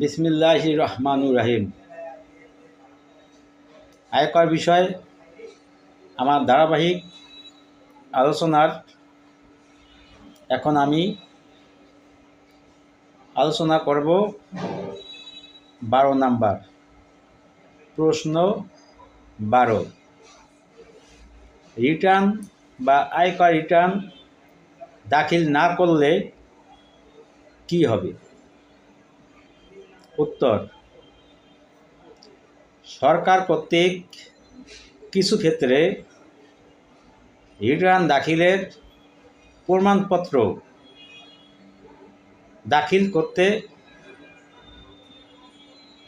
বিসমিল্লাহির রহমানুর রহিম। আয়কর বিষয় আমার ধারাবাহিক আলোচনার এখন আমি আলোচনা করব 12 নাম্বার প্রশ্ন। 12, রিটার্ন বা আয়কর রিটার্ন দাখিল না করলে কি হবে? উত্তর, সরকার কর্তৃক কিছু ক্ষেত্রে রিটার্ন দাখিলের প্রমাণপত্র দাখিল করতে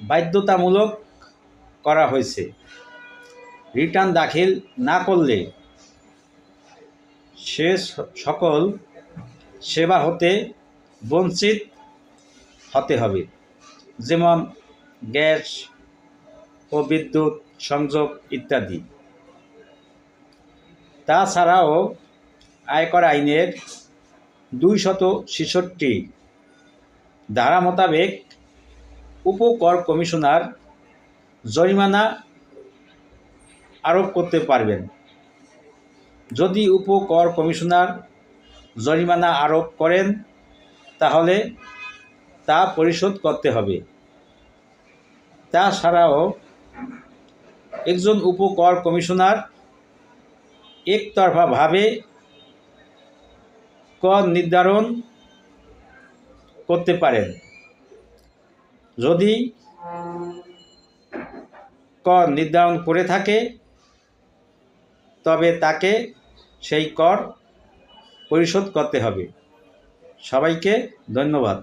বাধ্যতামূলক করা হয়েছে। রিটার্ন দাখিল না করলে সে সকল সেবা হতে বঞ্চিত হতে হবে, যেমন গ্যাস ও বিদ্যুৎ সংযোগ ইত্যাদি। তাছাড়াও আয়কর আইনের 266 ধারা মোতাবেক উপকর কমিশনার জরিমানা আরোপ করতে পারবেন। যদি উপকর কমিশনার জরিমানা আরোপ করেন তাহলে তা পরিশোধ করতে হবে। তাছাড়াও একজন উপকর কমিশনার একতরফাভাবে কর নির্ধারণ করতে পারেন। যদি কর নির্ধারণ করে থাকে তবে তাকে সেই কর পরিশোধ করতে হবে। সবাইকে ধন্যবাদ।